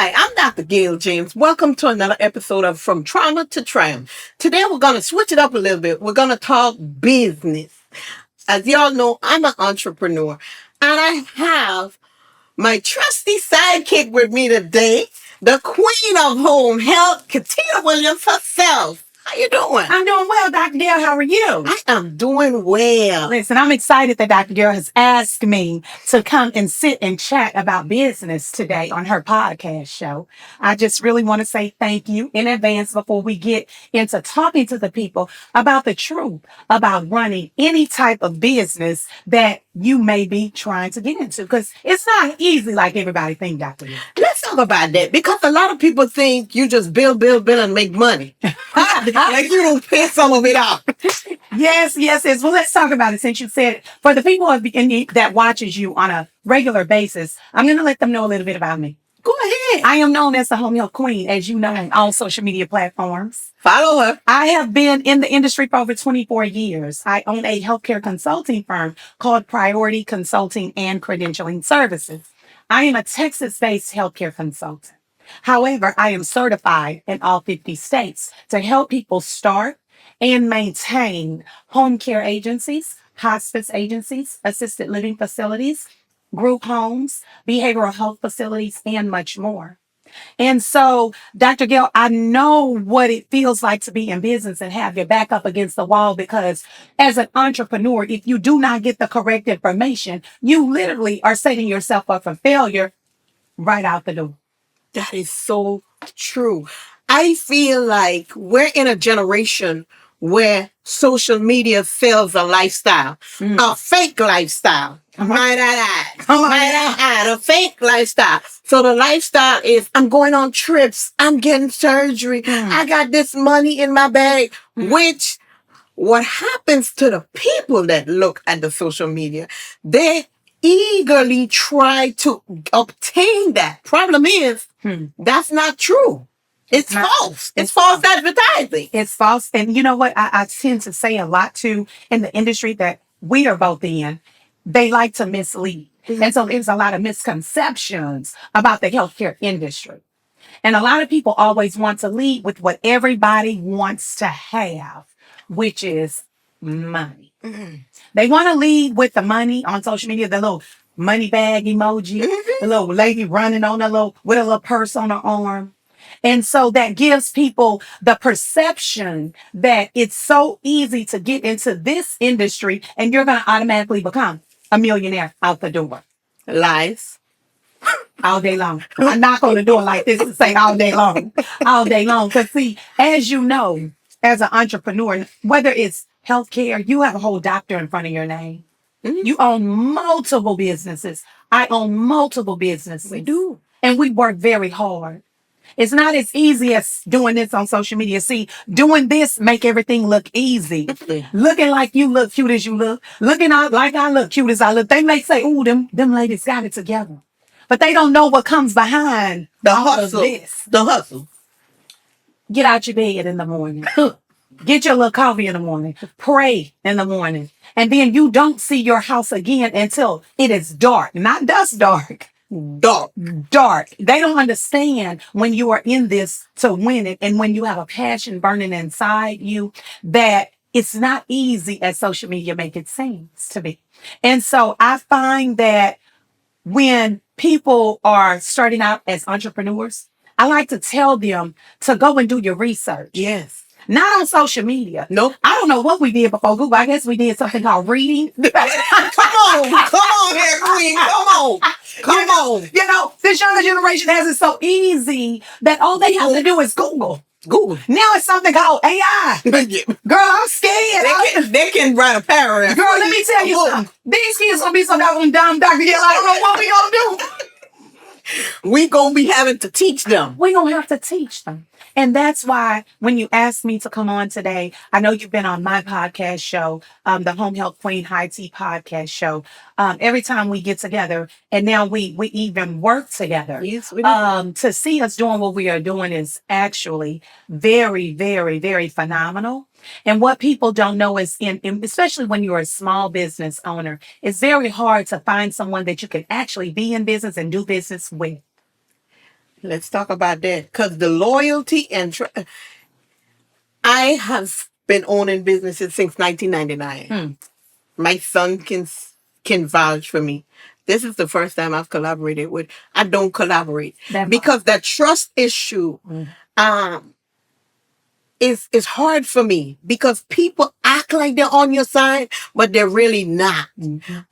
Hi, I'm Dr. Gail James. Welcome to another episode of From Trauma to Triumph. Today we're going to switch it up a little bit. We're going to talk business. As y'all know, I'm an entrepreneur and I have my trusty sidekick with me today, the queen of home health, Ketinna Williams herself. How you doing? I'm doing well, Dr. Gail. How are you? I am doing well. Listen, I'm excited that Dr. Gail has asked me to come and sit and chat about business today on her podcast show. I just really want to say thank you in advance before we get into talking to the people about the truth about running any type of business that you may be trying to get into, because it's not easy like everybody think, Dr. Gail. Let's talk about that, because a lot of people think you just build and make money. Like you don't pay some of it out. Yes. Well, let's talk about it since you said it. For the people that watches you on a regular basis, I'm going to let them know a little bit about me. Go ahead. I am known as the home health queen, as you know, on all social media platforms. Follow her. I have been in the industry for over 24 years. I own a healthcare consulting firm called Priority Consulting and Credentialing Services. I am a Texas-based healthcare consultant. However, I am certified in all 50 states to help people start and maintain home care agencies, hospice agencies, assisted living facilities, group homes, behavioral health facilities, and much more. And so, Dr. Gail, I know what it feels like to be in business and have your back up against the wall, because as an entrepreneur, if you do not get the correct information, you literally are setting yourself up for failure right out the door. That is so true. I feel like we're in a generation where social media sells a lifestyle, a fake lifestyle. Might I add, a fake lifestyle. So the lifestyle is, I'm going on trips, I'm getting surgery, I got this money in my bag, which what happens to the people that look at the social media, they eagerly try to obtain that. Problem is, that's not true. It's false. It's false advertising. It's false. And you know what? I tend to say a lot too in the industry that we are both in. They like to mislead. And so there's a lot of misconceptions about the healthcare industry. And a lot of people always want to lead with what everybody wants to have, which is money. They want to lead with the money on social media, the little money bag emoji, the little lady running on with a little purse on her arm. And so that gives people the perception that it's so easy to get into this industry and you're going to automatically become a millionaire out the door. Lies. All day long. I knock on the door like this and say all day long. All day long. Because see, as you know, as an entrepreneur, whether it's healthcare, you have a whole doctor in front of your name. You own multiple businesses. I own multiple businesses. We do. And we work very hard. It's not as easy as doing this on social media. See, doing this make everything look easy. Looking like you look cute as you look. Looking out like I look cute as I look. They may say, ooh, them ladies got it together. But they don't know what comes behind The all hustle. of this. The hustle. Get out your bed in the morning. Get your little coffee in the morning. Pray in the morning. And then you don't see your house again until it is dark. Not dust dark. Dark. They don't understand when you are in this to win it, and when you have a passion burning inside you, that it's not easy as social media make it seems to be. And so I find that when people are starting out as entrepreneurs, I like to tell them to go and do your research. Yes. Not on social media. Nope. I don't know what we did before Google. I guess we did something called reading. Come on here, queen. Come on. You know, this younger generation has it so easy that all they have to do is Google. Now it's something called AI. Girl, I'm scared. They can write a paragraph. Girl, let me tell you something. These kids gonna be so dumb, Dr. Gill. I don't know what we gonna do. We gonna be having to teach them. We gonna have to teach them. And that's why when you asked me to come on today, I know you've been on my podcast show, the Home Health Queen High Tea podcast show. Every time we get together, and now we even work together. Yes, we do. To see us doing what we are doing is actually very, very, very phenomenal. And what people don't know is, especially when you're a small business owner, it's very hard to find someone that you can actually be in business and do business with. Let's talk about that. Because the loyalty and I have been owning businesses since 1999. My son can vouch for me. This is the first time I've collaborated with. I don't collaborate because that trust issue. Um, is hard for me because people act like they're on your side, but they're really not.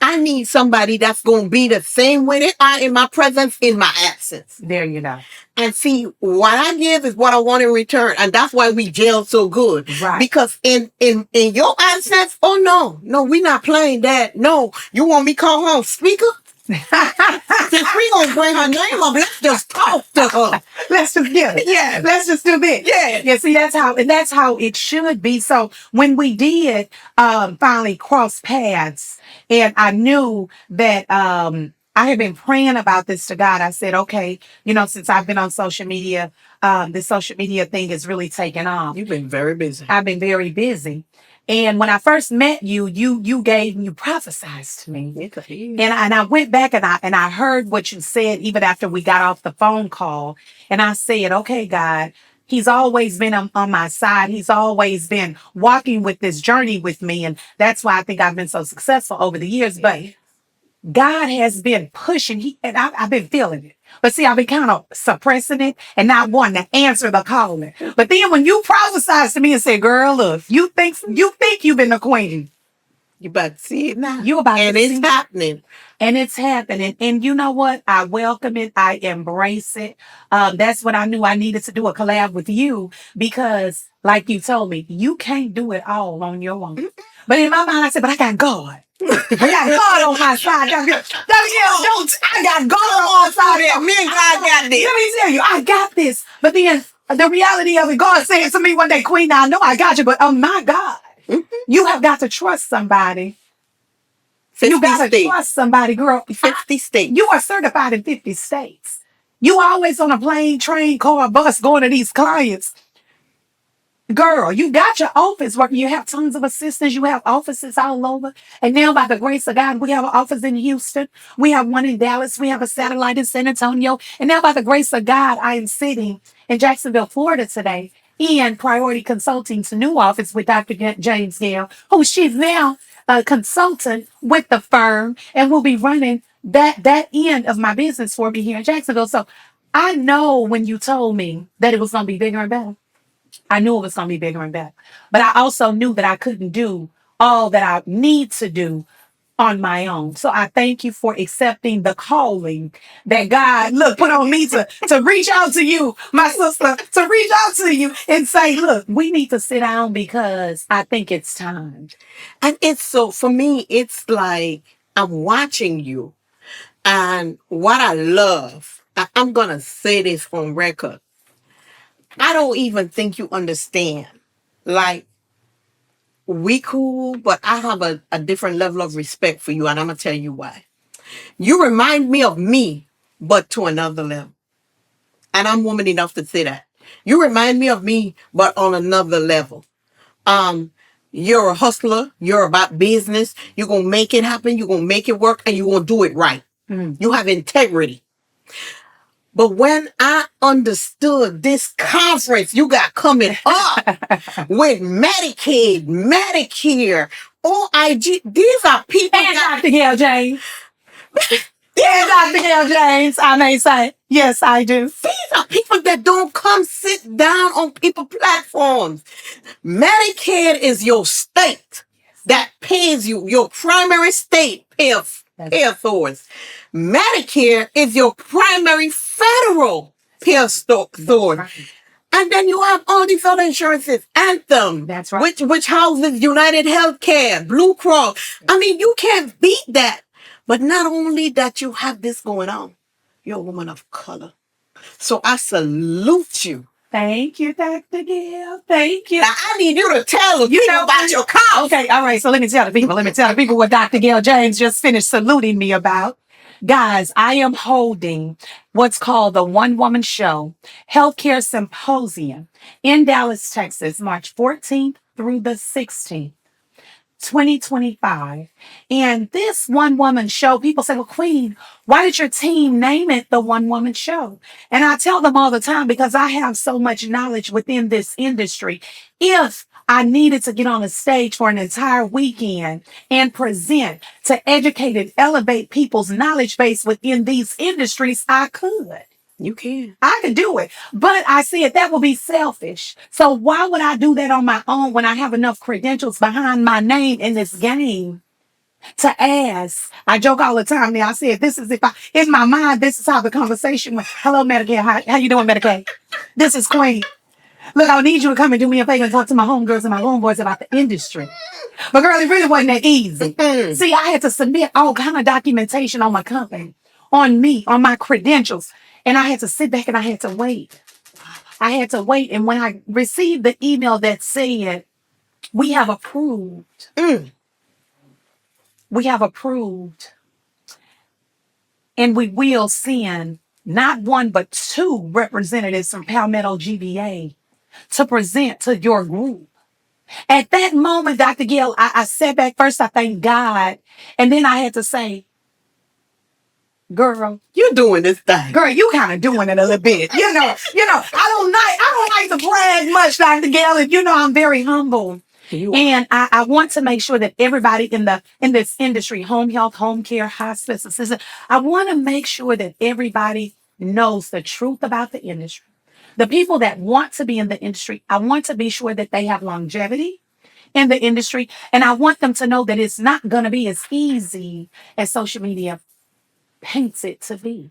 I need somebody that's going to be the same way they are in my presence, in my absence. There you go. And see, what I give is what I want in return. And that's why we gel so good. Right. Because in your absence, oh no, we're not playing that. No, you want me to call her speaker? Since we gonna bring her name up, let's just talk to her. Let's just get it. Yeah. Let's just do this. Yeah. Yeah. See, that's how it should be. So when we did finally cross paths, and I knew that I had been praying about this to God. I said, okay, since I've been on social media, the social media thing is really taken off. You've been very busy. I've been very busy. And when I first met you, you prophesied to me. And I went back and I heard what you said even after we got off the phone call. And I said, okay, God, He's always been on my side. He's always been walking with this journey with me. And that's why I think I've been so successful over the years. But God has been pushing, and I've been feeling it. But see, I've been kind of suppressing it and not wanting to answer the calling. But then when you prophesied to me and said, girl, look, you think you've been the queen. You about to see it now. You about and to it's see happening. And it's happening. And you know what? I welcome it. I embrace it. That's what I knew I needed to do, a collab with you, because like you told me, you can't do it all on your own. But in my mind, I said, but I got God. I got God on my side. I got God on my side. Me and God got this. Let me tell you, I got this. But then the reality of it, God said to me one day, Queen, I know I got you, but oh my God, you have got to trust somebody. You got to trust somebody, girl. 50 states. You are certified in 50 states. You always on a plane, train, car, bus going to these clients. Girl, you got your office working. You have tons of assistants. You have offices all over. And now, by the grace of God, we have an office in Houston. We have one in Dallas. We have a satellite in San Antonio. And now, by the grace of God, I am sitting in Jacksonville, Florida today in Priority Consulting's new office with Dr. James Gale, who she's now a consultant with the firm and will be running that end of my business for me here in Jacksonville. So I know when you told me that it was going to be bigger and better. I knew it was going to be bigger and better. But I also knew that I couldn't do all that I need to do on my own. So I thank you for accepting the calling that God, put on me to reach out to you, my sister, to reach out to you and say, look, we need to sit down because I think it's time. And it's so, for me, it's like I'm watching you. And what I love, I'm going to say this on record. I don't even think you understand. Like, we cool, but I have a different level of respect for you, and I'm going to tell you why. You remind me of me, but to another level. And I'm woman enough to say that. You remind me of me, but on another level. You're a hustler. You're about business. You're going to make it happen. You're going to make it work, and you're going to do it right. You have integrity. But when I understood this conference you got coming up with Medicaid, Medicare, OIG, these are people and Dr. Gail James. And Dr. Gail James, I may say. Yes, I do. These are people that don't come sit down on people platforms. Medicaid is your state that pays you, your primary state payer source. Medicare is your primary federal payer source. Right. And then you have all these other insurances. Anthem. That's right. Which houses United Healthcare, Blue Cross. I mean, you can't beat that. But not only that you have this going on, you're a woman of color. So I salute you. Thank you, Dr. Gail. Thank you. Now, I need you to tell the people about your cause. Okay, all right. So let me tell the people what Dr. Gail James just finished saluting me about. Guys, I am holding what's called the One Woman Show Healthcare Symposium in Dallas, Texas, March 14th through the 16th. 2025. And this one woman show, people say, well, Queen, why did your team name it the one woman show? And I tell them all the time, because I have so much knowledge within this industry. If I needed to get on a stage for an entire weekend and present to educate and elevate people's knowledge base within these industries, I could. You can. I could do it, but I said that would be selfish. So why would I do that on my own when I have enough credentials behind my name in this game to ask? I joke all the time now. I said, this is in my mind, this is how the conversation went. Hello, Medicare. How you doing, Medicaid? This is Queen. Look, I need you to come and do me a favor and talk to my homegirls and my homeboys about the industry. But girl, it really wasn't that easy. See, I had to submit all kind of documentation on my company, on me, on my credentials. And I had to sit back and I had to wait. I had to wait. And when I received the email that said, we have approved, we have approved, and we will send not one, but two representatives from Palmetto GBA to present to your group. At that moment, Dr. Gill, I sat back first. I thanked God. And then I had to say, girl, You're doing this thing. girl, you kind of doing it a little bit. I don't like to brag much, Dr. Gill. And I'm very humble. And I want to make sure that everybody in this industry, home health, home care, hospice, assistant, I want to make sure that everybody knows the truth about the industry. The people that want to be in the industry, I want to be sure that they have longevity in the industry. And I want them to know that it's not going to be as easy as social media paints it to be.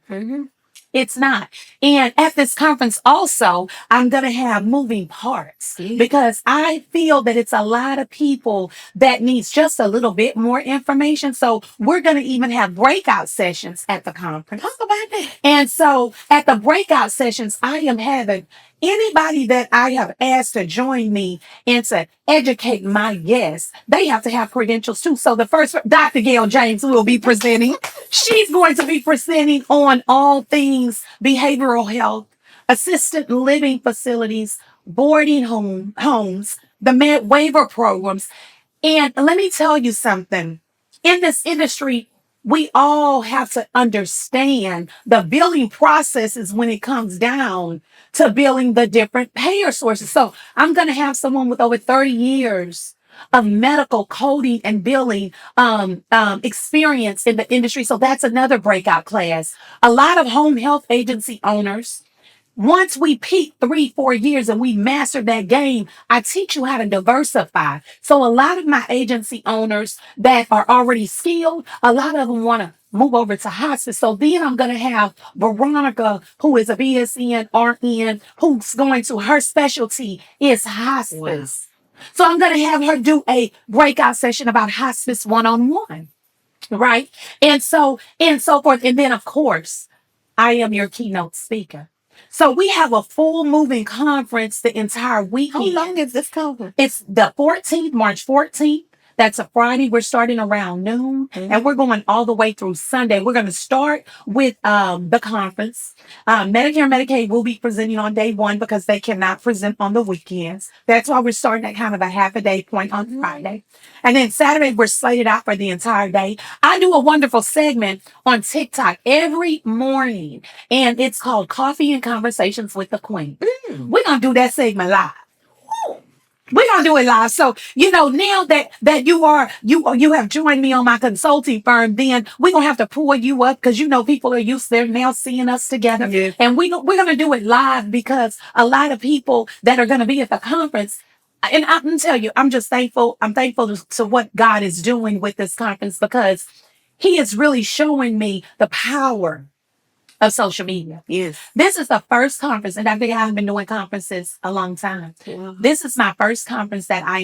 It's not. And at this conference also, I'm going to have moving parts because I feel that it's a lot of people that needs just a little bit more information. So we're going to even have breakout sessions at the conference. Talk about that. And so at the breakout sessions, I am having anybody that I have asked to join me and to educate my guests, they have to have credentials too. So the first, Dr. Gail James will be presenting. She's going to be presenting on all things behavioral health, assisted living facilities, boarding homes, the med waiver programs. And let me tell you something. In this industry, we all have to understand the billing processes when it comes down to billing the different payer sources. So I'm going to have someone with over 30 years of medical coding and billing experience in the industry. So that's another breakout class. A lot of home health agency owners, once we peak 3-4 years and we master that game, I teach you how to diversify. So a lot of my agency owners that are already skilled, a lot of them want to move over to hospice. So then I'm going to have Veronica, who is a BSN, RN, who's going to, her specialty is hospice. Wow. So I'm going to have her do a breakout session about hospice one-on-one, right? And so forth. And then, of course, I am your keynote speaker. So we have a full moving conference the entire weekend. How long is this conference? It's the 14th, March 14th. That's a Friday. We're starting around noon and we're going all the way through Sunday. We're going to start with the conference. Medicare and Medicaid will be presenting on day one because they cannot present on the weekends. That's why we're starting at kind of a half a day point on Friday. And then Saturday, we're slated out for the entire day. I do a wonderful segment on TikTok every morning, and it's called Coffee and Conversations with the Queen. We're going to do that segment live. We're going to do it live. So, now that you have joined me on my consulting firm, then we're going to have to pull you up because, people are used, they're now seeing us together. Yes. And we're going to do it live because a lot of people that are going to be at the conference, and I'm going to tell you, I'm just thankful. I'm thankful to what God is doing with this conference because he is really showing me the power of social media. Yes. This is the first conference, and I think I've been doing conferences a long time. Wow. This is my first conference that I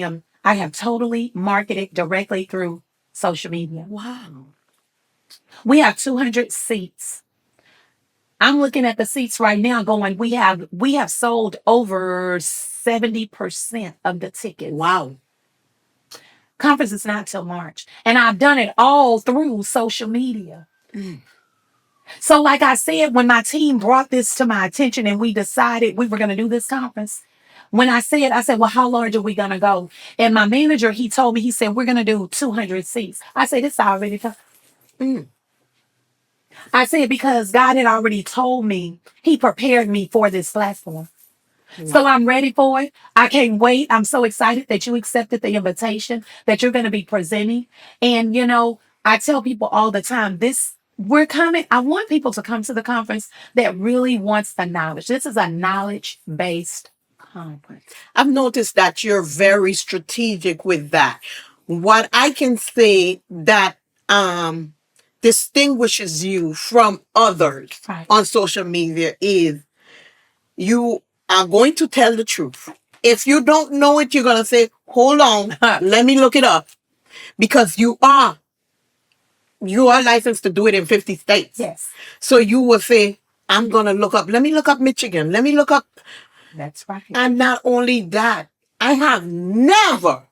have totally marketed directly through social media. Wow. We have 200 seats. I'm looking at the seats right now going, we have sold over 70% of the tickets. Wow. Conference is not till March. And I've done it all through social media. So like I said, when my team brought this to my attention and we decided we were going to do this conference, When I said, well, how large are we going to go? And my manager, he told me, he said, we're going to do 200 seats. I said, it's already done. Mm. I said, because God had already told me, he prepared me for this platform. So I'm ready for it. I can't wait. I'm so excited that you accepted the invitation, that you're going to be presenting. And, you know, I tell people all the time, we're coming. I want people to come to the conference that really wants the knowledge. This is a knowledge-based conference. I've noticed that you're very strategic with that. What I can say that distinguishes you from others Right. on social media is you are going to tell the truth. If you don't know it, you're going to say, hold on, let me look it up. Because you are licensed to do it in 50 states. Yes, So you will say, I'm going to let me look up Michigan. Let me look up. that's right. And not only that, I have never,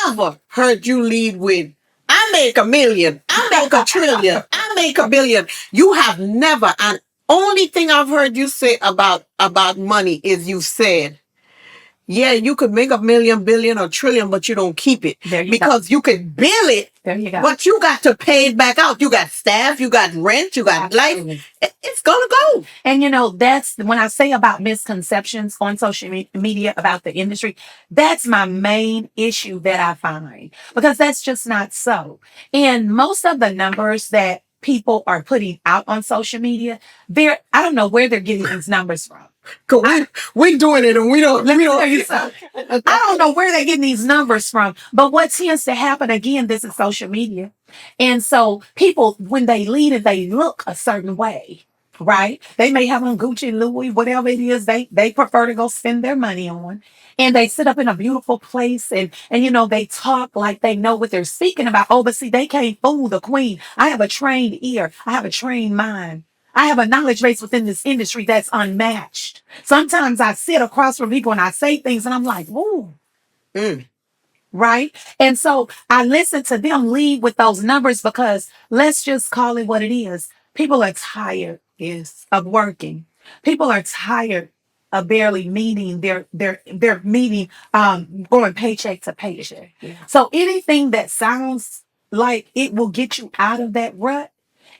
ever heard you lead with, I make $1 million, I make $1 trillion, I make $1 billion. You have never, and only thing I've heard you say about money is you said, yeah, you could make $1 million, billion, or trillion, but you don't keep it. There you because go. you can bill it, There you go. but you got to pay it back out. You got staff, you got rent, you got Absolutely. life. It's going to go. And you know, that's when I say about misconceptions on social media about the industry, that's my main issue that I find, because that's just not so. And most of the numbers that people are putting out on social media, I don't know where they're getting these numbers from. Cause we're doing it and we don't. Let me tell you something. I don't know where they're getting these numbers from, but what tends to happen, again, this is social media. And so people, when they lead and they look a certain way, right? They may have on Gucci, Louis, whatever it is they prefer to go spend their money on. And they sit up in a beautiful place and you know, they talk like they know what they're speaking about. Oh, but see, they can't fool the queen. I have a trained ear. I have a trained mind. I have a knowledge base within this industry that's unmatched. Sometimes I sit across from people and I say things and I'm like, ooh. Right? And so I listen to them lead with those numbers because let's just call it what it is. People are tired, Yes. of working. People are tired of barely meeting their meeting, going paycheck to paycheck. Yeah. So anything that sounds like it will get you out of that rut,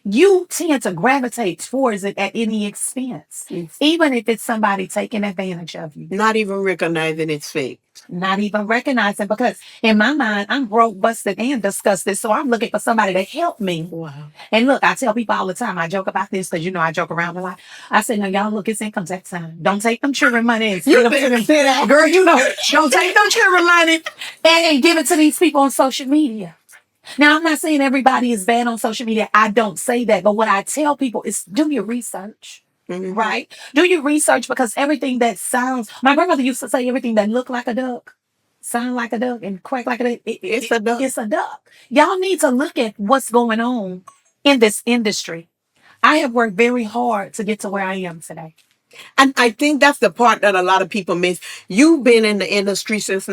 you tend to gravitate towards it at any expense, Yes. even if it's somebody taking advantage of you. Not even recognizing it's fake. Not even recognizing, because in my mind, I'm broke, busted, and disgusted. So I'm looking for somebody to help me. Wow. And look, I tell people all the time, I joke about this because, you know, I joke around a lot. I say, now, y'all, look, it's income tax time. Don't take them children money. And You didn't say that. girl, you know, don't take them children money and give it to these people on social media. Now, I'm not saying everybody is bad on social media. I don't say that. But what I tell people is do your research. Mhm. Right? Do your research, because everything that sounds, my grandmother used to say, everything that looked like a duck, sound like a duck, and quack like a duck, It's a duck. It's a duck. Y'all need to look at what's going on in this industry. I have worked very hard to get to where I am today. And I think that's the part that a lot of people miss. You've been in the industry since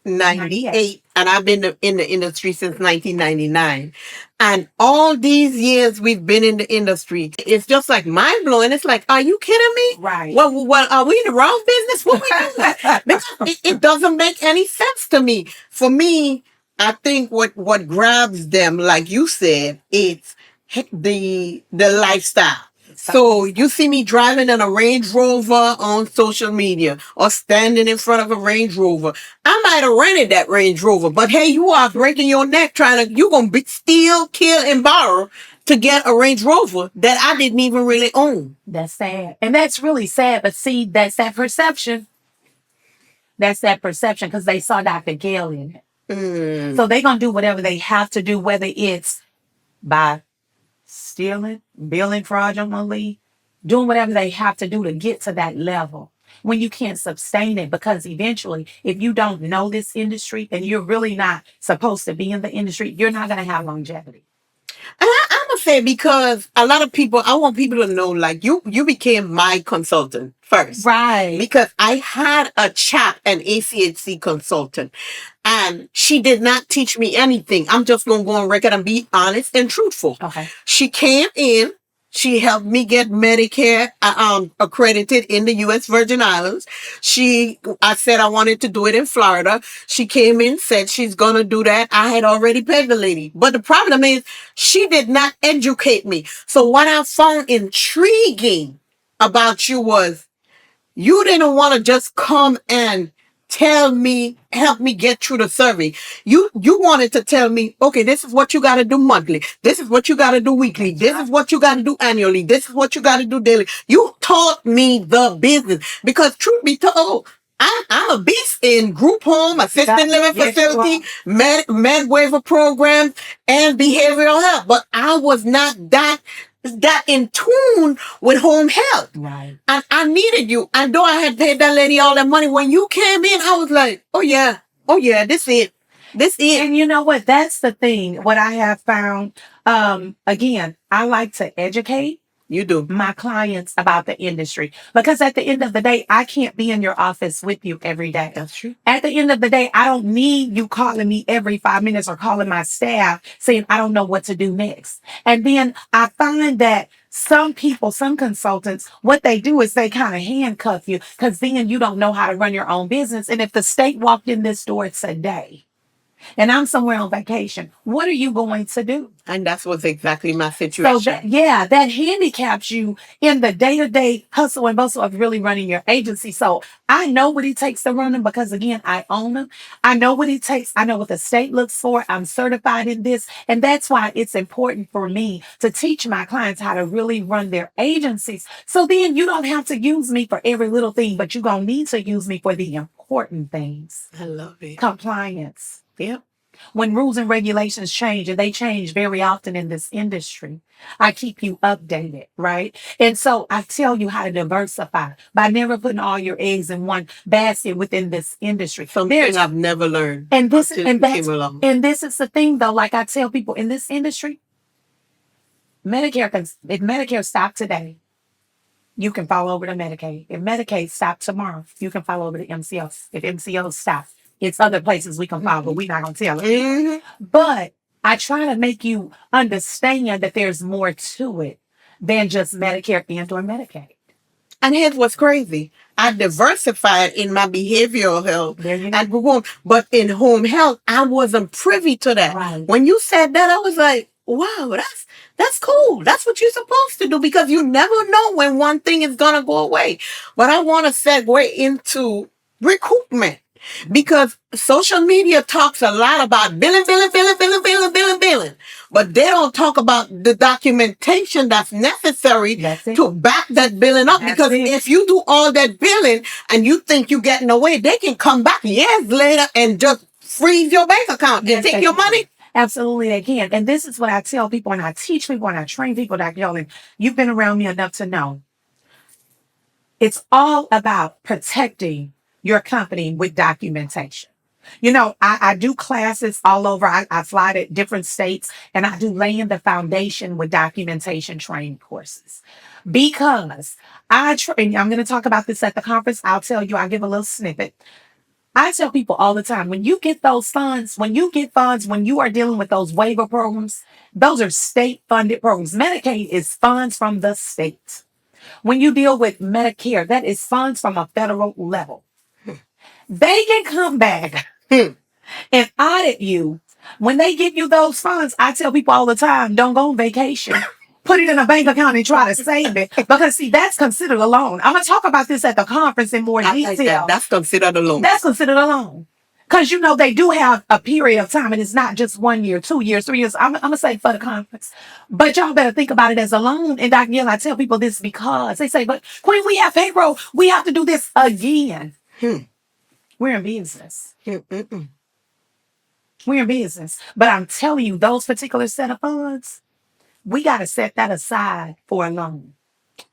1998, and I've been in the industry since 1999. And all these years we've been in the industry, it's just like mind blowing. It's like, are you kidding me? Right. Well, are we in the wrong business? What we doing? Because it doesn't make any sense to me. For me, I think what grabs them, like you said, it's the lifestyle. So you see me driving in a Range Rover on social media or standing in front of a Range Rover. I might have rented that Range Rover, but hey, you are breaking your neck you're going to steal, kill, and borrow to get a Range Rover that I didn't even really own. That's sad. And that's really sad. But see, that's that perception. That's that perception, because they saw Dr. Gale in it. So they're going to do whatever they have to do, whether it's by stealing, billing fraudulently, doing whatever they have to do to get to that level, when you can't sustain it. Because eventually, if you don't know this industry and you're really not supposed to be in the industry, you're not going to have longevity. And I'm going to say, because a lot of people, I want people to know, like, you became my consultant first. Right. Because I had a chap, an ACHC consultant, and she did not teach me anything. I'm just going to go on record and be honest and truthful. Okay. She came in, She helped me get Medicare accredited in the U.S. Virgin Islands. I said I wanted to do it in Florida. She came in, said she's going to do that. I had already paid the lady. But the problem is she did not educate me. So what I found intriguing about you was you didn't want to just come and tell me, help me get through the survey. You wanted to tell me, okay, this is what you got to do monthly. This is what you got to do weekly. This is what you got to do annually. This is what you got to do daily. You taught me the business because truth be told, I'm a beast in group home, assisted living facility, med waiver programs, and behavioral health. But I was not that in tune with home health. Right. And I needed you. And though I had paid that lady all that money, when you came in, I was like, oh yeah, this it. This it. And you know what? That's the thing. What I have found, again, I like to educate You do. my clients about the industry because at the end of the day, I can't be in your office with you every day. That's true. At the end of the day, I don't need you calling me every 5 minutes or calling my staff saying, I don't know what to do next. And then I find that some people, some consultants, what they do is they kind of handcuff you because then you don't know how to run your own business. And if the state walked in this door today and I'm somewhere on vacation, what are you going to do? And that was exactly my situation. So that handicaps you in the day-to-day hustle and bustle of really running your agency. So I know what it takes to run them because again, I own them. I know what it takes. I know what the state looks for. I'm certified in this. And that's why it's important for me to teach my clients how to really run their agencies. So then you don't have to use me for every little thing, but you're going to need to use me for the important things. I love it. Compliance. Yep. When rules and regulations change, and they change very often in this industry, I keep you updated, right? And so I tell you how to diversify by never putting all your eggs in one basket within this industry. Something I've never learned. And this until and you that's came along. and this is the thing though, like I tell people in this industry, if Medicare stopped today, you can fall over to Medicaid. If Medicaid stopped tomorrow, you can fall over to MCO. If MCO stops, it's other places we can follow, but we're not going to tell it. Mm-hmm. But I try to make you understand that there's more to it than just Medicare and or Medicaid. And here's what's crazy. I diversified in my behavioral health There you go. and group home, but in home health, I wasn't privy to that. Right. When you said that, I was like, wow, that's cool. That's what you're supposed to do because you never know when one thing is going to go away. But I want to segue into recoupment. Because social media talks a lot about billing, but they don't talk about the documentation that's necessary to back that billing up. Because if you do all that billing and you think you're getting away, they can come back years later and just freeze your bank account and take your money. Absolutely, they can. And this is what I tell people, and I teach people, and I train people, Dr. Yolen. You've been around me enough to know. It's all about protecting your company with documentation. You know, I do classes all over. I fly to different states and I do laying the foundation with documentation training courses because and I'm going to talk about this at the conference. I'll give a little snippet. I tell people all the time, when you get funds, when you are dealing with those waiver programs, those are state funded programs. Medicaid is funds from the state. When you deal with Medicare, that is funds from a federal level. They can come back and audit you. When they give you those funds, I tell people all the time, don't go on vacation. Put it in a bank account and try to save it. Because, see, that's considered a loan. I'm going to talk about this at the conference in more detail. That's considered a loan. That's considered a loan. Because, you know, they do have a period of time, and it's not just 1 year, 2 years, 3 years. I'm going to say for the conference. But y'all better think about it as a loan. And Dr. Gill, I tell people this because they say, but Queen, we have payroll. We have to do this again. We're in business. We're in business. But I'm telling you, those particular set of funds, we got to set that aside for a loan.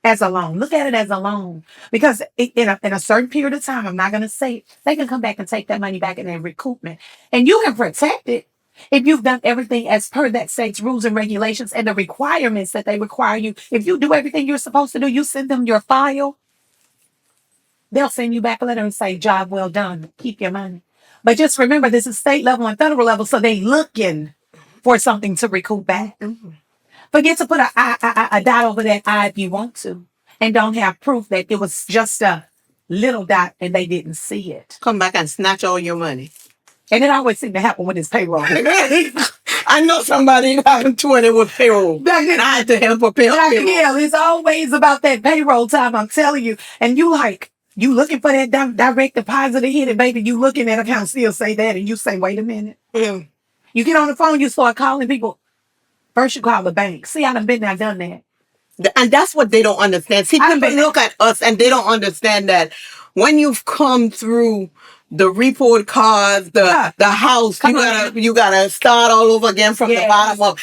As a loan. Look at it as a loan. Because in a certain period of time, I'm not going to say it, they can come back and take that money back in their recoupment. And you can protect it if you've done everything as per that state's rules and regulations and the requirements that they require you. If you do everything you're supposed to do, you send them your file, they'll send you back a letter and say, job well done. Keep your money. But just remember, this is state level and federal level, so they looking for something to recoup back. Forget to put a dot over that I if you want to, and don't have proof that it was just a little dot and they didn't see it. Come back and snatch all your money. And it always seems to happen with this payroll. I know somebody in 2020 with payroll. And I had to help her pay her payroll. Yeah, it's always about that payroll time, I'm telling you. And you looking for that direct deposit to hit it, baby. You looking at account still say that, and you say, wait a minute. Yeah. You get on the phone, you start calling people. First you call the bank. See, I done been there, done that. And that's what they don't understand. See, people look at us and they don't understand that when you've come through the report cards, the house, you gotta start all over again from the bottom up.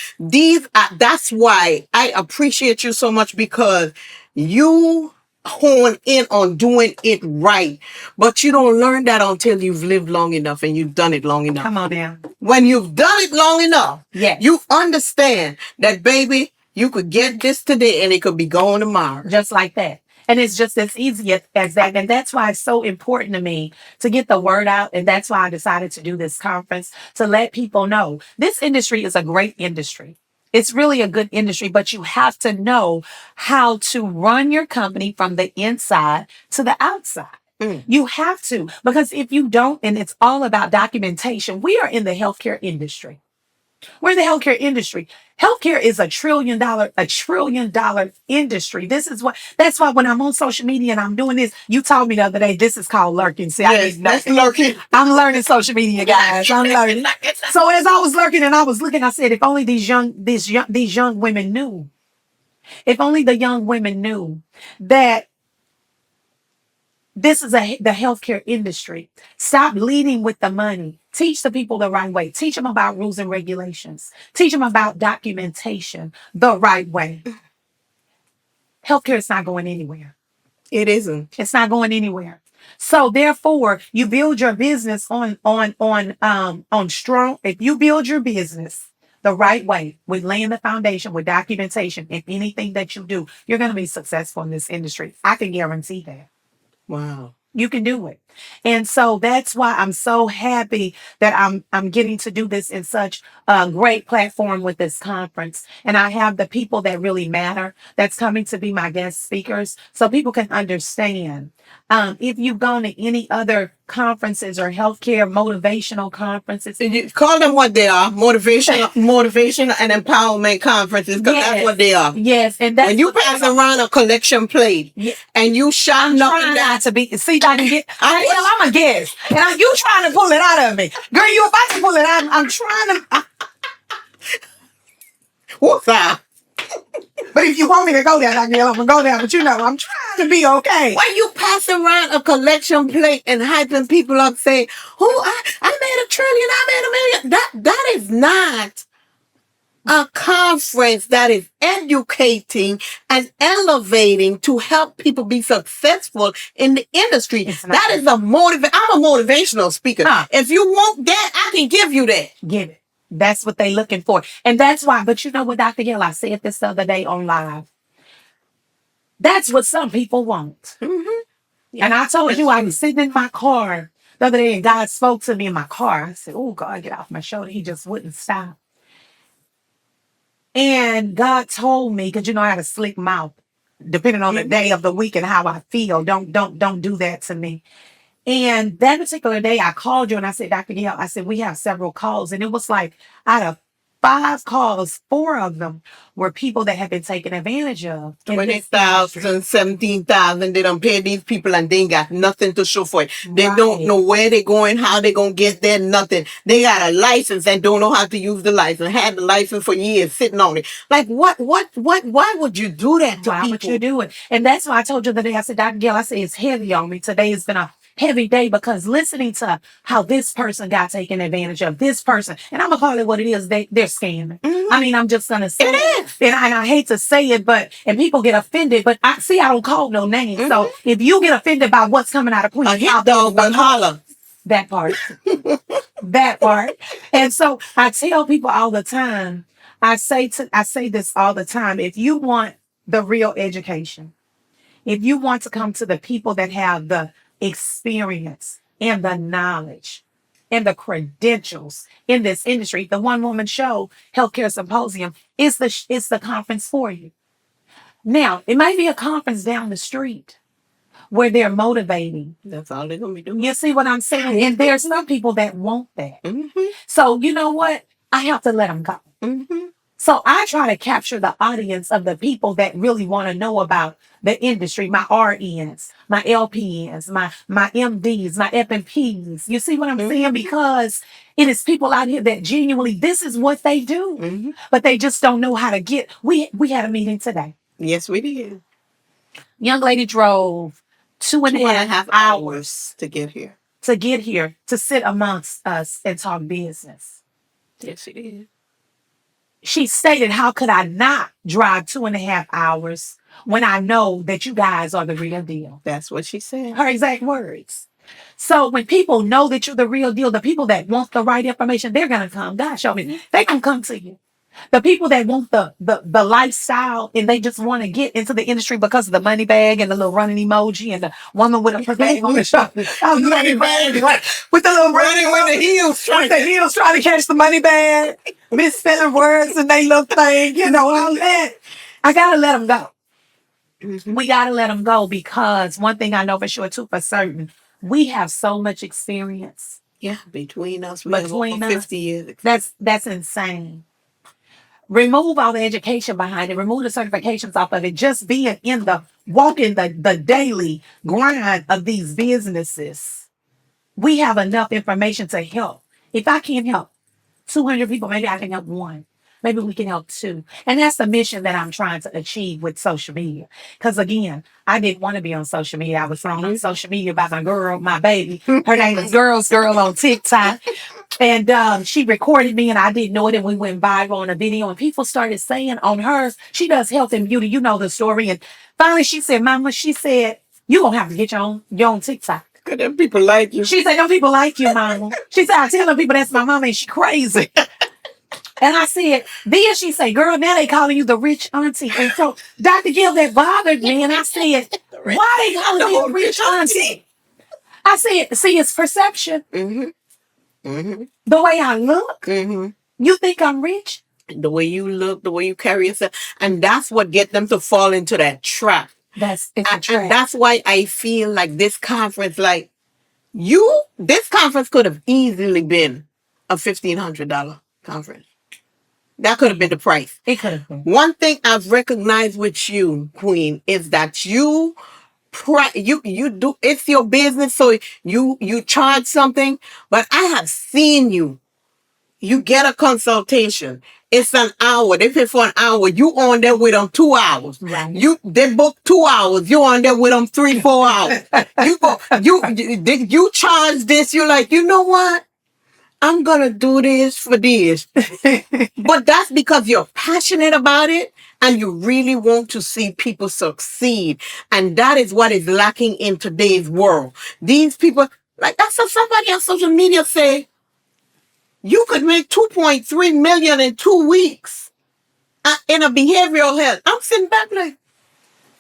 That's why I appreciate you so much, because you hone in on doing it right. But you don't learn that until you've lived long enough and you've done it long enough. Come on down. When you've done it long enough, yes, you understand that, baby, you could get this today and it could be gone tomorrow. Just like that. And it's just as easy as that. And that's why it's so important to me to get the word out. And that's why I decided to do this conference, to let people know this industry is a great industry. It's really a good industry, but you have to know how to run your company from the inside to the outside. You have to, because if you don't, and it's all about documentation. We are in the healthcare industry. We're in the healthcare industry. Healthcare is a trillion dollar industry. That's why when I'm on social media and I'm doing this, you told me the other day, this is called lurking. See, that's lurking. I'm learning social media, guys. I'm learning. So as I was lurking and I was looking, I said, if only these young women knew, if only the young women knew that this is the healthcare industry. Stop leading with the money. Teach the people the right way. Teach them about rules and regulations. Teach them about documentation the right way. Healthcare is not going anywhere. It isn't. It's not going anywhere. So therefore, you build your business on strong. If you build your business the right way, with laying the foundation, with documentation, in anything that you do, you're going to be successful in this industry. I can guarantee that. Wow. You can do it. And so that's why I'm so happy that I'm getting to do this in such a great platform with this conference. And I have the people that really matter that's coming to be my guest speakers, so people can understand. If you've gone to any other conferences or healthcare motivational conferences, You call them what they are: motivation and empowerment conferences. Because that's what they are. Yes, and that's when you pass around a collection plate and you shine nothing not to be. See, I can get. I'm a guest, and you trying to pull it out of me, girl. You about to pull it out? I'm trying to. What's that? But if you want me to go there, I'm gonna go there. But I'm trying to be okay. When you pass around a collection plate and hyping people up, saying, "Oh, I made $1 trillion, I made $1 million," that is not a conference that is educating and elevating to help people be successful in the industry. That is I'm a motivational speaker. If you want that, I can give you that. Give it. That's what they're looking for. And that's why, but you know what, Dr. Gill, I said this the other day on live. That's what some people want. Mm-hmm. Yeah. And I told you, I was sitting in my car the other day and God spoke to me in my car. I said, oh, God, get off my shoulder. He just wouldn't stop. And God told me, because I had a slick mouth, depending on the day of the week and how I feel, don't do that to me. And that particular day, I called you and I said, Dr. Gill, I said, we have several calls. And it was like, out of 5 calls, 4 of them were people that have been taken advantage of. 20,000, 17,000. They don't pay these people and they ain't got nothing to show for it. They don't know where they're going, how they're going to get there, nothing. They got a license and don't know how to use the license. Had the license for years sitting on it. Like, why would you do that to people? Why would you do it? And that's why I told you the day, I said, Dr. Gill, I said, it's heavy on me. Today has been a heavy day because listening to how this person got taken advantage of, this person, and I'm gonna call it what it is, they're scamming. Mm-hmm. I mean, I'm just gonna say it. And I hate to say it, and people get offended, but I don't call no names. Mm-hmm. So if you get offended by what's coming out of Queen, holler. That part. That part. And so I tell people all the time, I say this all the time, if you want the real education, if you want to come to the people that have the experience and the knowledge, and the credentials in this industry. The one woman show, Healthcare Symposium, is the conference for you. Now, it might be a conference down the street where they're motivating. That's all they're gonna be doing. You see what I'm saying? And there's some people that want that. Mm-hmm. So you know what? I have to let them go. Mm-hmm. So I try to capture the audience of the people that really want to know about the industry, my RNs, my LPNs, my MDs, my FNPs. You see what I'm saying? Because it is people out here that genuinely, this is what they do, but they just don't know how to get. We had a meeting today. Yes, we did. Young lady drove two and a half hours to get here. To sit amongst us and talk business. Yes, she did. She stated, how could I not drive 2.5 hours when I know that you guys are the real deal? That's what she said. Her exact words. So when people know that you're the real deal, the people that want the right information, they're going to come. God show me. They can come to you. The people that want the lifestyle and they just want to get into the industry because of the money bag and the little running emoji and the woman with a bag on the shoulder. Money bag, like, with the little running with the heels trying to catch the money bag, misspelling words and they little thing, all that. I gotta let them go. Mm-hmm. We gotta let them go because one thing I know for sure too, for certain, we have so much experience. Yeah, between us, we have over 50 years. That's insane. Remove all the education behind it. Remove the certifications off of it. Just being walking the daily grind of these businesses. We have enough information to help. If I can't help 200 people, maybe I can help one. Maybe we can help two. And that's the mission that I'm trying to achieve with social media. Because again, I didn't want to be on social media. I was thrown on social media by my girl, my baby. Her name is Girls Girl on TikTok. And she recorded me and I didn't know it. And we went viral on a video. And people started saying on hers, she does health and beauty. You know the story. And finally she said, Mama, she said, you're going to have to get your own TikTok. Because them people like you. She said, them people like you, Mama. She said, I tell them people that's my mama and she crazy. And I said, then she said, girl, now they calling you the rich auntie. And so Dr. Gill, that bothered me. And I said, why they calling me the rich auntie? I said, see, it's perception. Mm-hmm. Mm-hmm. The way I look. Mm-hmm. You think I'm rich? The way you look, the way you carry yourself. And that's what get them to fall into that trap. It's a trap. And that's why I feel like this conference, this conference could have easily been a $1,500 conference. That could have been the price. It could have been. One thing I've recognized with you, Queen, is that you do, it's your business, so you charge something, but I have seen you get a consultation. It's an hour. They pay for an hour. You on there with them 2 hours. Right. They book 2 hours. You on there with them 3-4 hours. You charge this. You're like, you know what? I'm going to do this for this. But that's because you're passionate about it and you really want to see people succeed. And that is what is lacking in today's world. These people, like that's what somebody on social media say, you could make 2.3 million in 2 weeks in a behavioral health. I'm sitting back like,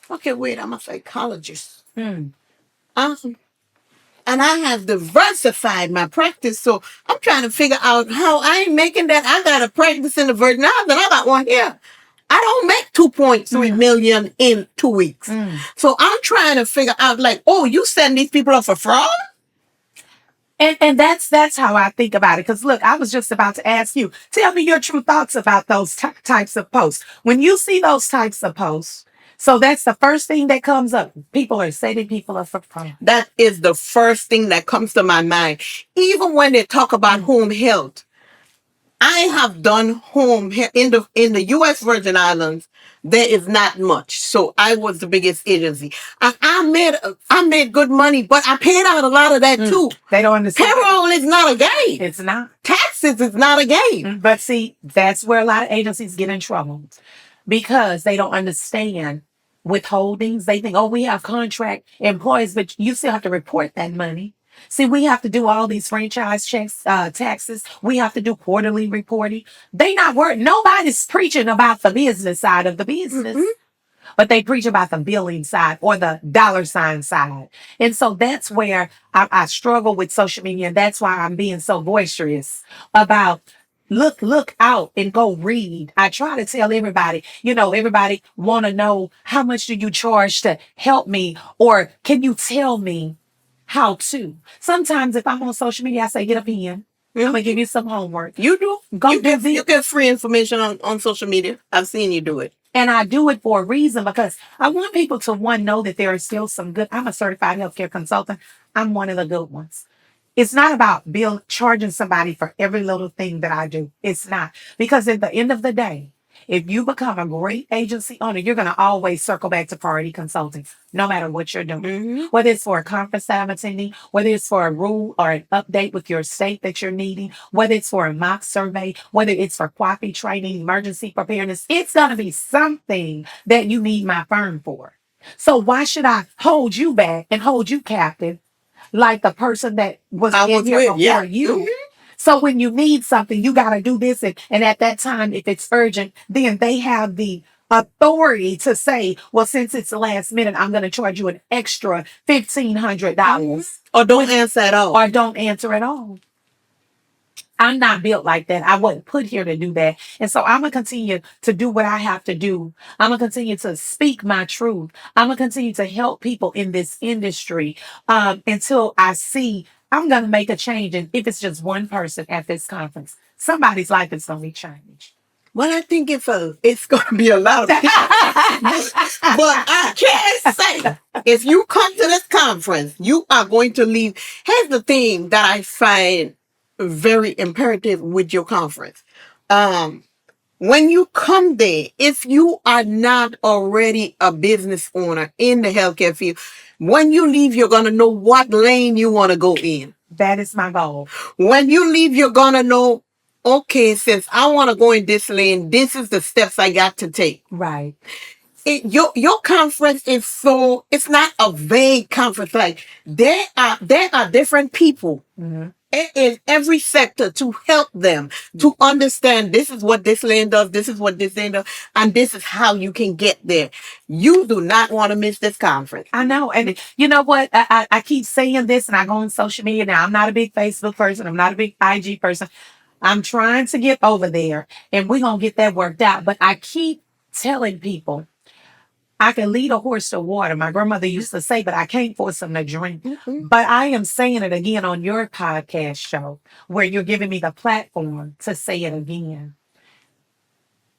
okay, wait, I'm a psychologist. And I have diversified my practice. So I'm trying to figure out how I ain't making that. I got a practice in the Virgin Islands and I got one here. I don't make 2.3 million in 2 weeks. So I'm trying to figure out you send these people up for fraud? And that's how I think about it. Because look, I was just about to ask you, tell me your true thoughts about those types of posts. When you see those types of posts, so that's the first thing that comes up. People are setting people up for fraud. That is the first thing that comes to my mind. Even when they talk about home health, I have done home health in the U.S. Virgin Islands. There is not much, so I was the biggest agency. I made good money, but I paid out a lot of that too. They don't understand. Payroll is not a game. It's not. Taxes is not a game. But see, that's where a lot of agencies get in trouble because they don't understand withholdings. They think, we have contract employees, but you still have to report that money. See, we have to do all these franchise checks, taxes. We have to do quarterly reporting. They not worried. Nobody's preaching about the business side of the business. but they preach about the billing side or the dollar sign side. And so that's where I struggle with social media. And that's why I'm being so boisterous about look out and go read. I try to tell everybody, everybody want to know, how much do you charge to help me? Or can you tell me how to? Sometimes if I'm on social media, I say, get a pen. I'm gonna give you some homework. You do. Go You do get, this. you get free information on social media. I've seen you do it. And I do it for a reason, because I want people to, one, know that there are still some good. I'm a certified healthcare consultant. I'm one of the good ones. It's not about charging somebody for every little thing that I do. It's not. Because at the end of the day, if you become a great agency owner, you're going to always circle back to priority consulting, no matter what you're doing. Mm-hmm. Whether it's for a conference that I'm attending, whether it's for a rule or an update with your state that you're needing, whether it's for a mock survey, whether it's for coffee training, emergency preparedness, it's going to be something that you need my firm for. So why should I hold you back and hold you captive like the person that was in here before you? Mm-hmm. So when you need something, you got to do this. And at that time, if it's urgent, then they have the authority to say, well, since it's the last minute, I'm going to charge you an extra $1,500. Or don't answer at all. Or don't answer at all. I'm not built like that. I wasn't put here to do that. And so I'm going to continue to do what I have to do. I'm going to continue to speak my truth. I'm going to continue to help people in this industry until I see I'm going to make a change. And if it's just one person at this conference, somebody's life is going to be changed. Well, I think it's going to be a lot of people. But I can say, if you come to this conference, you are going to leave. Here's the thing that I find very imperative with your conference. When you come there, if you are not already a business owner in the healthcare field, when you leave, you're going to know what lane you want to go in. That is my goal. When you leave, you're going to know, okay, since I want to go in this lane, this is the steps I got to take. Right. Your conference is it's not a vague conference. Like there are different people in every sector to help them to understand this is what this lane does, this is what this lane does, and this is how you can get there. You do not want to miss this conference. I know. And you know what? I keep saying this, and I go on social media now. I'm not a big Facebook person. I'm not a big IG person. I'm trying to get over there, and we're going to get that worked out. But I keep telling people, I can lead a horse to water. My grandmother used to say, but I can't force him to drink. Mm-hmm. But I am saying it again on your podcast show, where you're giving me the platform to say it again.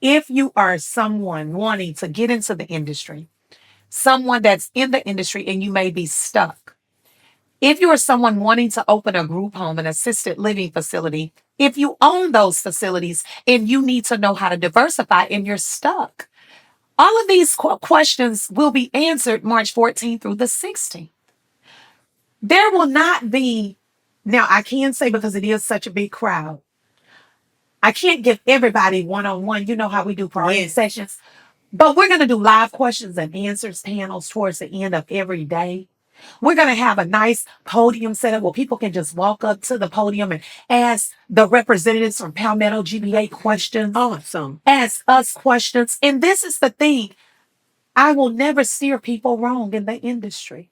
If you are someone wanting to get into the industry, someone that's in the industry and you may be stuck, if you are someone wanting to open a group home, an assisted living facility, if you own those facilities and you need to know how to diversify and you're stuck, all of these questions will be answered March 14th through the 16th. There will not be, now I can say, because it is such a big crowd, I can't give everybody one-on-one. You know how we do priority sessions. But we're going to do live questions and answers panels towards the end of every day. We're going to have a nice podium set up where people can just walk up to the podium and ask the representatives from Palmetto GBA questions. Awesome. Ask us questions. And this is the thing. I will never steer people wrong in the industry.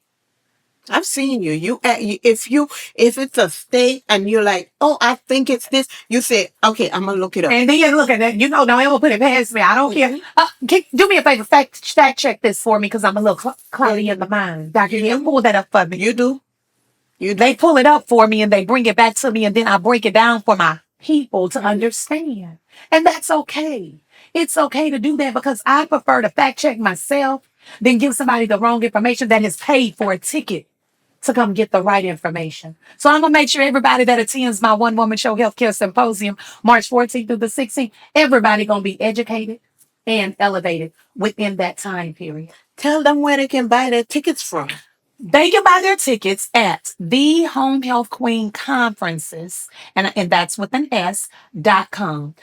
I've seen you. If it's a state and you're like, oh, I think it's this, you say, okay, I'm gonna look it up. And then you look at that, don't ever put it past me. I don't care. Do me a favor, fact check this for me, because I'm a little cloudy in the mind. Dr. Hill, pull that up for me. You do. They pull it up for me and they bring it back to me, and then I break it down for my people to understand. And that's okay. It's okay to do that, because I prefer to fact check myself than give somebody the wrong information that has paid for a ticket to come get the right information. So I'm going to make sure everybody that attends my One Woman Show Healthcare Symposium, March 14th through the 16th, everybody going to be educated and elevated within that time period. Tell them where they can buy their tickets from. They can buy their tickets at the Home Health Queen Conferences, and that's with an S.com.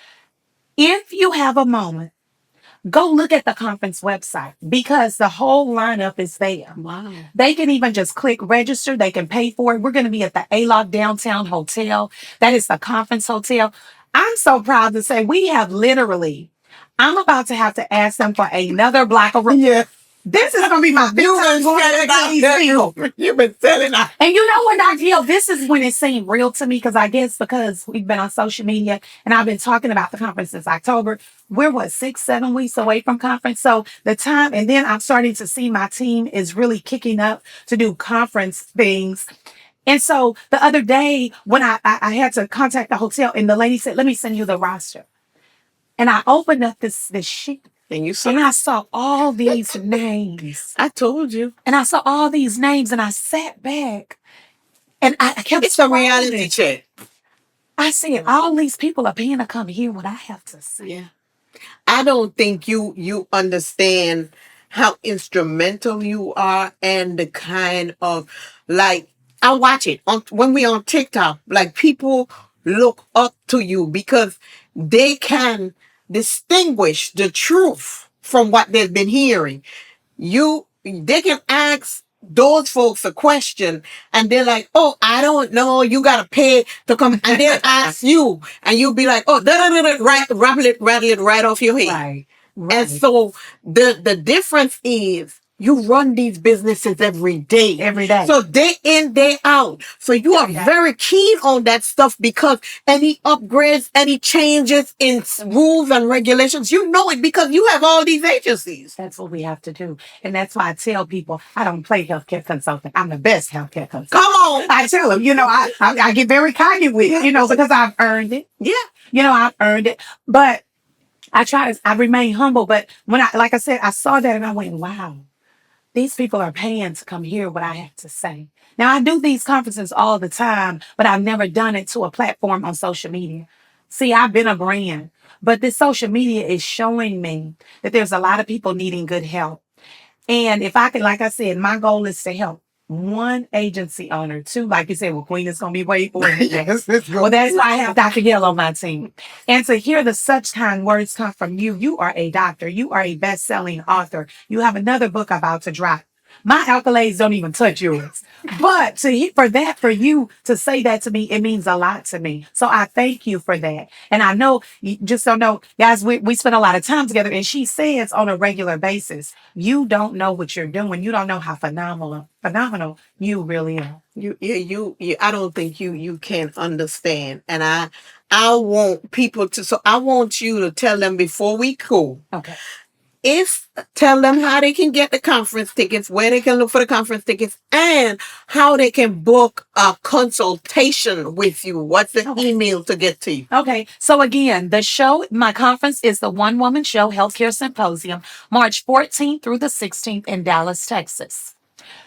If you have a moment, go look at the conference website, because the whole lineup is there. Wow. They can even just click register. They can pay for it. We're going to be at the A-Lock Downtown Hotel. That is the conference hotel. I'm so proud to say we have literally I'm about to have to ask them for another block of room. Yeah. This is going to be my big time going to these people. You've been selling out. And you know what, Dr. Hill, this is when it seemed real to me because I guess because we've been on social media and I've been talking about the conference since October. We're 6-7 weeks away from conference. So the time, and then I'm starting to see my team is really kicking up to do conference things. And so the other day when I had to contact the hotel and the lady said, let me send you the roster. And I opened up this sheet. And I saw all these names. I told you. And I saw all these names and I sat back and I kept It's a reality check. I said, all these people are paying to come hear what I have to say. Yeah. I don't think you understand how instrumental you are and the kind of, like, I watch it when we on TikTok, like people look up to you because they can distinguish the truth from what they've been hearing. They can ask those folks a question and they're like, oh, I don't know, you gotta pay to come, and they'll ask you and you'll be like, oh, right, rattle it right off your head. Right. And so the difference is you run these businesses every day. Every day. So day in, day out. So you are very keen on that stuff because any upgrades, any changes in rules and regulations, you know it because you have all these agencies. That's what we have to do. And that's why I tell people, I don't play healthcare consultant. I'm the best healthcare consultant. Come on. I tell them, I get very cocky with it, because I've earned it. Yeah. I've earned it. But I remain humble. But like I said, I saw that and I went, wow. These people are paying to come hear what I have to say. Now, I do these conferences all the time, but I've never done it to a platform on social media. See, I've been a brand, but this social media is showing me that there's a lot of people needing good help. And if I could, like I said, my goal is to help one agency owner, two, like you said, well, Queen is going to be waiting for it. Yes, well, that's why I have Dr. Gill on my team. And to hear the such kind words come from you, you are a doctor. You are a best-selling author. You have another book about to drop. My accolades don't even touch yours. But for you to say that to me, it means a lot to me. So I thank you for that. And I know, you just don't know, guys, we spend a lot of time together. And she says on a regular basis, you don't know what you're doing. You don't know how phenomenal you really are. I don't think you can understand. And I want people to, so I want you to tell them before we go. Okay. Tell them how they can get the conference tickets, where they can look for the conference tickets, and how they can book a consultation with you. What's the email to get to you? Okay. So again, my conference is the One Woman Show Healthcare Symposium, March 14th through the 16th in Dallas, Texas.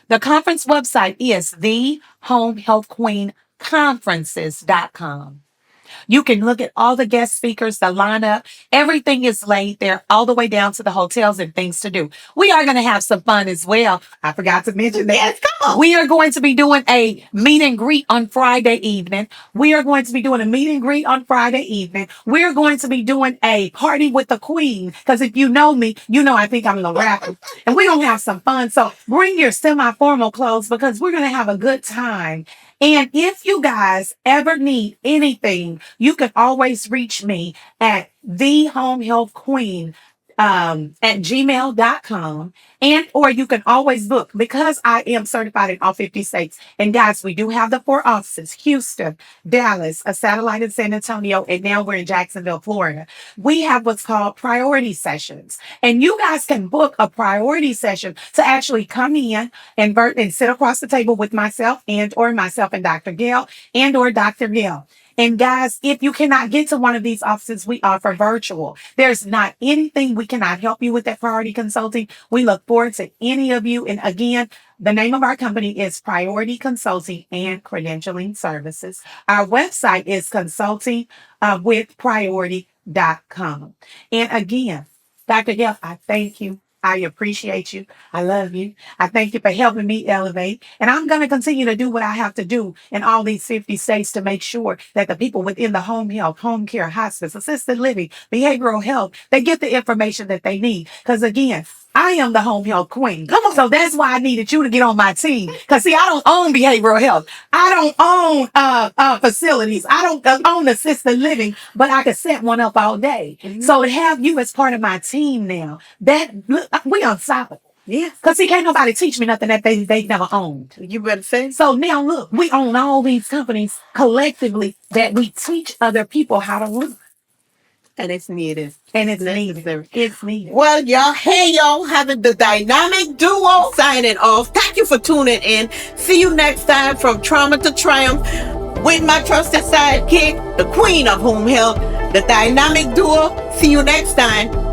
The conference website is thehomehealthqueenconferences.com. You can look at all the guest speakers, the lineup. Everything is laid there all the way down to the hotels and things to do. We are going to have some fun as well. I forgot to mention that. Yes, come on. We are going to be doing a meet and greet on Friday evening. We are going to be doing a meet and greet on Friday evening. We're going to be doing a party with the Queen. Because if you know me, I think I'm a rapper. And we're going to have some fun. So bring your semi-formal clothes because we're going to have a good time. And if you guys ever need anything, you can always reach me at thehomehealthqueen at gmail.com. Or you can always book because I am certified in all 50 states. And guys, we do have the 4 offices, Houston, Dallas, a satellite in San Antonio, and now we're in Jacksonville, Florida. We have what's called priority sessions. And you guys can book a priority session to actually come in and sit across the table with myself and Dr. Gail or Dr. Gail. And guys, if you cannot get to one of these offices, we offer virtual. There's not anything we cannot help you with at Priority Consulting. We look forward to any of you. And again, the name of our company is Priority Consulting and Credentialing Services. Our website is consultingwithpriority.com. And again, Dr. Gail, I thank you. I appreciate you. I love you. I thank you for helping me elevate. And I'm going to continue to do what I have to do in all these 50 states to make sure that the people within the home health, home care, hospice, assisted living, behavioral health, they get the information that they need. Because again, I am the home health queen. Come on. So that's why I needed you to get on my team. Because see, I don't own behavioral health. I don't own facilities. I don't own assisted living, but I could set one up all day. So to have you as part of my team now, we unstoppable. Yeah. Because see, can't nobody teach me nothing that they never owned. You better say. So now look, we own all these companies collectively that we teach other people how to live. And it's needed. And it's needed. It's needed. Well, y'all, hey, y'all, having the dynamic duo signing off. Thank you for tuning in. See you next time from Trauma to Triumph with my trusted sidekick, the queen of home health, the dynamic duo. See you next time.